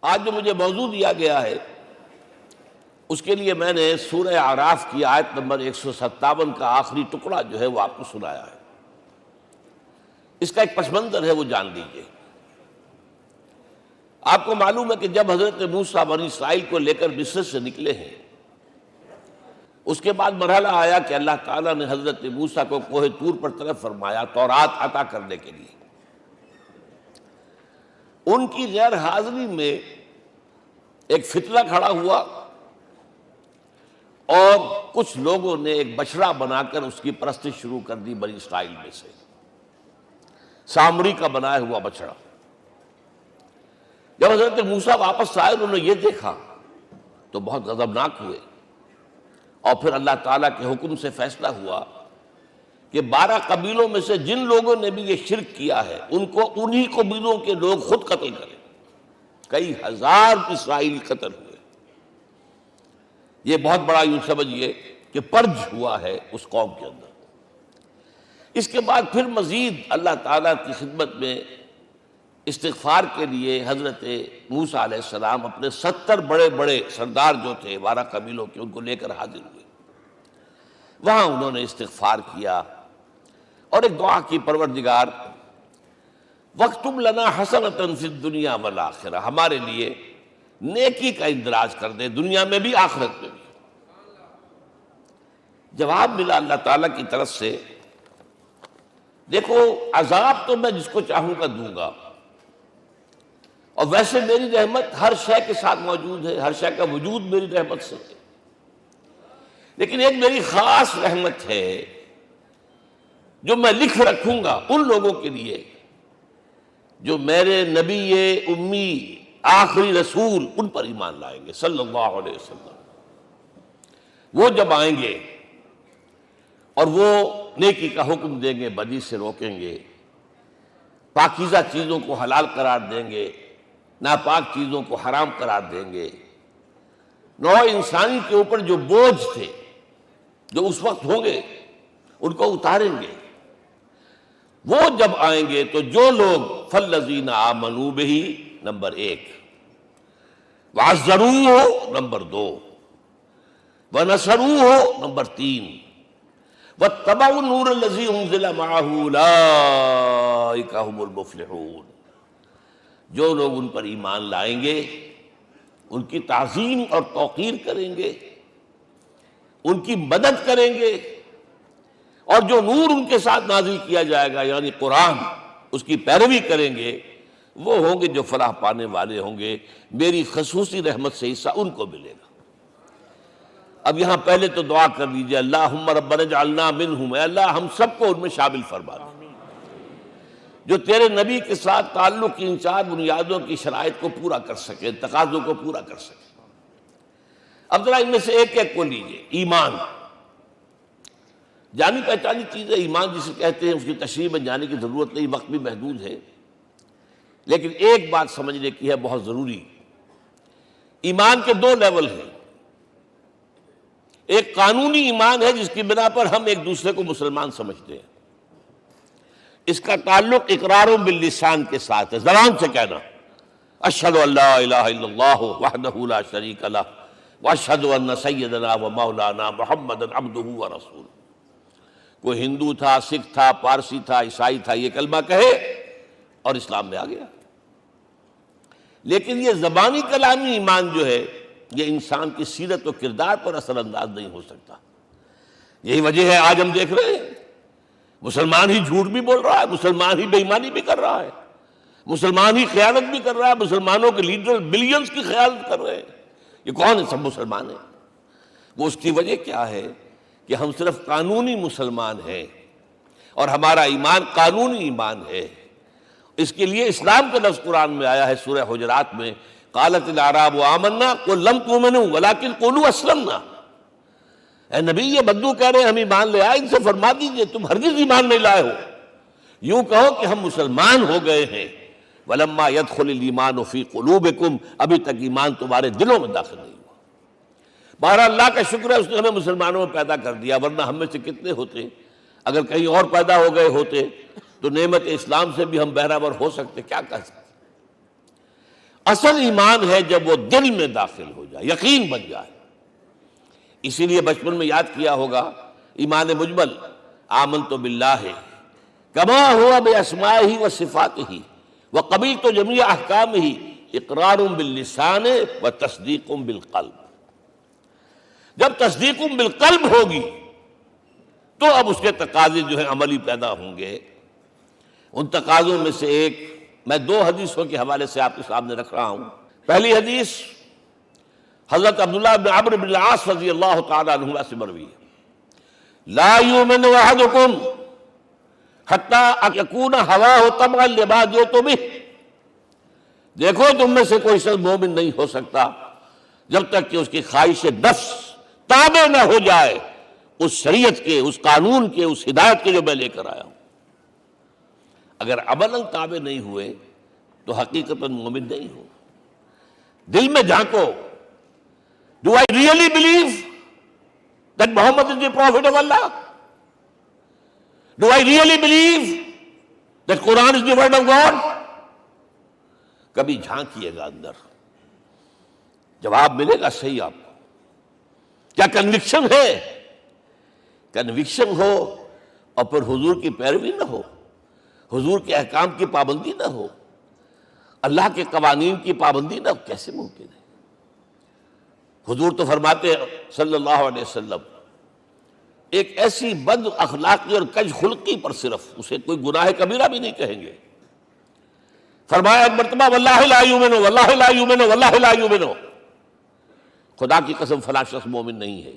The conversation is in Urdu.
آج جو مجھے موضوع دیا گیا ہے اس کے لیے میں نے سورہ اعراف کی آیت نمبر 157 کا آخری ٹکڑا جو ہے وہ آپ کو سنایا ہے۔ اس کا ایک پس منظر ہے، وہ جان لیجیے۔ آپ کو معلوم ہے کہ جب حضرت موسیٰ بنی اسرائیل کو لے کر مصر سے نکلے ہیں، اس کے بعد مرحلہ آیا کہ اللہ تعالیٰ نے حضرت موسیٰ کو کوہ طور پر طلب فرمایا تورات عطا کرنے کے لیے۔ ان کی غیر حاضری میں ایک فتنہ کھڑا ہوا اور کچھ لوگوں نے ایک بچڑا بنا کر اس کی پرستش شروع کر دی بنی اسرائیل میں سے، سامری کا بنایا ہوا بچڑا۔ جب حضرت موسیٰ واپس آئے انہوں نے یہ دیکھا تو بہت غضبناک ہوئے، اور پھر اللہ تعالیٰ کے حکم سے فیصلہ ہوا کہ 12 قبیلوں میں سے جن لوگوں نے بھی یہ شرک کیا ہے ان کو انہی قبیلوں کے لوگ خود قتل کریں۔ کئی ہزار اسرائیلی قتل ہوئے۔ یہ بہت بڑا یوں سمجھیے کہ پرج ہوا ہے اس قوم کے اندر۔ اس کے بعد پھر مزید اللہ تعالیٰ کی خدمت میں استغفار کے لیے حضرت موسیٰ علیہ السلام اپنے 70 بڑے بڑے سردار جو تھے 12 قبیلوں کے، ان کو لے کر حاضر ہوئے۔ وہاں انہوں نے استغفار کیا اور ایک دعا کی، پروردگار وَاكْتُبْ لَنَا حَسَنَةً فِي الدُّنْيَا وَالْآخِرَةِ، ہمارے لیے نیکی کا اندراج کر دے، دنیا میں بھی آخرت میں بھی۔ جواب ملا اللہ تعالیٰ کی طرف سے، دیکھو عذاب تو میں جس کو چاہوں گا دوں گا، اور ویسے میری رحمت ہر شے کے ساتھ موجود ہے، ہر شے کا وجود میری رحمت سے ہے، لیکن ایک میری خاص رحمت ہے جو میں لکھ رکھوں گا ان لوگوں کے لیے جو میرے نبی امی آخری رسول ان پر ایمان لائیں گے صلی اللہ علیہ وسلم۔ وہ جب آئیں گے اور وہ نیکی کا حکم دیں گے، بدی سے روکیں گے، پاکیزہ چیزوں کو حلال قرار دیں گے، ناپاک چیزوں کو حرام قرار دیں گے، نوع انسانی کے اوپر جو بوجھ تھے جو اس وقت ہوں گے ان کو اتاریں گے۔ وہ جب آئیں گے تو جو لوگ فَالَّذِينَ آمَنُوا بِهِ نمبر 1، وَعَزَّرُوهُ نمبر 2، وَنَصَرُوهُ نمبر 3، وَاتَّبَعُوا النُّورَ الَّذِي أُنزِلَ مَعَهُ أُولَٰئِكَ هُمُ الْمُفْلِحُونَ۔ جو لوگ ان پر ایمان لائیں گے ان کی تعظیم اور توقیر کریں گے، ان کی مدد کریں گے، اور جو نور ان کے ساتھ نازل کیا جائے گا یعنی قرآن، اس کی پیروی کریں گے، وہ ہوں گے جو فلاح پانے والے ہوں گے، میری خصوصی رحمت سے حصہ ان کو ملے گا۔ اب یہاں پہلے تو دعا کر لیجئے، اللہم ربنا اجعلنا منہم، اے اللہ ہم سب کو ان میں شامل فرما دے جو تیرے نبی کے ساتھ تعلق کی ان 4 بنیادوں کی شرائط کو پورا کر سکے، تقاضوں کو پورا کر سکے۔ اب ذرا ان میں سے ایک ایک کو لیجئے۔ ایمان جانی پہچانی چیز ہے، ایمان جسے کہتے ہیں، اس کی تشریح میں جانے کی ضرورت نہیں، وقت بھی محدود ہے، لیکن ایک بات سمجھنے کی ہے بہت ضروری۔ ایمان کے 2 لیول ہیں۔ ایک قانونی ایمان ہے جس کی بنا پر ہم ایک دوسرے کو مسلمان سمجھتے ہیں، اس کا تعلق اقرار باللسان کے ساتھ ہے، زبان سے کہنا اشہد ان لا الہ الا اللہ وحدہ لا شریک لہ واشہد ان سیدنا و مولانا محمد عبدہ ورسولہ۔ کوئی ہندو تھا، سکھ تھا، پارسی تھا، عیسائی تھا، یہ کلمہ کہے اور اسلام میں آ گیا۔ لیکن یہ زبانی کلامی ایمان جو ہے یہ انسان کی سیرت و کردار پر اثر انداز نہیں ہو سکتا۔ یہی وجہ ہے آج ہم دیکھ رہے ہیں مسلمان ہی جھوٹ بھی بول رہا ہے، مسلمان ہی بے ایمانی بھی کر رہا ہے، مسلمان ہی خیانت بھی کر رہا ہے، مسلمانوں کے لیڈر بلینز کی خیانت کر رہے ہیں۔ یہ کون ہے؟ سب مسلمان ہیں۔ وہ اس کی وجہ کیا ہے کہ ہم صرف قانونی مسلمان ہیں اور ہمارا ایمان قانونی ایمان ہے۔ اس کے لیے اسلام کا لفظ قرآن میں آیا ہے سورہ حجرات میں، قالت الاعراب آمنا قل لم تؤمنوا ولکن قولوا اسلمنا۔ اے نبی یہ بدو کہہ رہے ہیں ہم ایمان لے آئے، ان سے فرما دیجئے تم ہرگز ایمان نہیں لائے ہو، یوں کہو کہ ہم مسلمان ہو گئے ہیں۔ ولما يدخل الایمان فی قلوبکم، ابھی تک ایمان تمہارے دلوں میں داخل نہیں ہوا۔ بہرحال اللہ کا شکر ہے اس نے ہمیں مسلمانوں میں پیدا کر دیا، ورنہ ہم میں سے کتنے ہوتے اگر کہیں اور پیدا ہو گئے ہوتے تو نعمت اسلام سے بھی ہم بہرہ ور ہو سکتے، کیا کہہ سکتے۔ اصل ایمان ہے جب وہ دل میں داخل ہو جائے، یقین بن جائے۔ اسی لیے بچپن میں یاد کیا ہوگا ایمان مجمل، آمنت باللہ کما ہوا باسمائہ و صفاتہ وقبلت جمیع احکامہ اقرار باللسان و تصدیق بالقلب۔ جب تصدیق بالقلب ہوگی تو اب اس کے تقاضے جو ہیں عملی پیدا ہوں گے۔ ان تقاضوں میں سے ایک میں 2 حدیثوں کے حوالے سے آپ کے سامنے رکھ رہا ہوں۔ پہلی حدیث حضرت عبداللہ بن عمرو بن العاص رضی اللہ تعالی عنہما سے مروی ہے، لا یؤمن احدکم حتی یکون ہواہ طبعا لما جئت بہ۔ دیکھو تم میں سے کوئی شخص مومن نہیں ہو سکتا جب تک کہ اس کی خواہش نفس تابع نہ ہو جائے اس شریعت کے، اس قانون کے، اس ہدایت کے جو میں لے کر آیا ہوں۔ اگر عملاً تابع نہیں ہوئے تو حقیقتاً مومن نہیں ہو۔ دل میں جھانکو، Do I really believe that Muhammad is the Prophet of Allah? Do I really believe that Quran is the word of God? کبھی جھانکیے گا اندر، جواب ملے گا صحیح آپ کو۔ کیا کنوکشن ہے؟ کنوکشن ہو اور پھر حضور کی پیروی نہ ہو، حضور کے احکام کی پابندی نہ ہو، اللہ کے قوانین کی پابندی نہ ہو، کیسے ممکن ہے؟ حضور تو فرماتے ہیں صلی اللہ علیہ وسلم، ایک ایسی بد اخلاقی اور کج خلقی پر صرف اسے کوئی گناہ کبیرہ بھی نہیں کہیں گے۔ فرمایا ایک مرتبہ واللہ لا یؤمن واللہ لا یؤمن واللہ لا یؤمن، خدا کی قسم فلاں شخص مومن نہیں ہے۔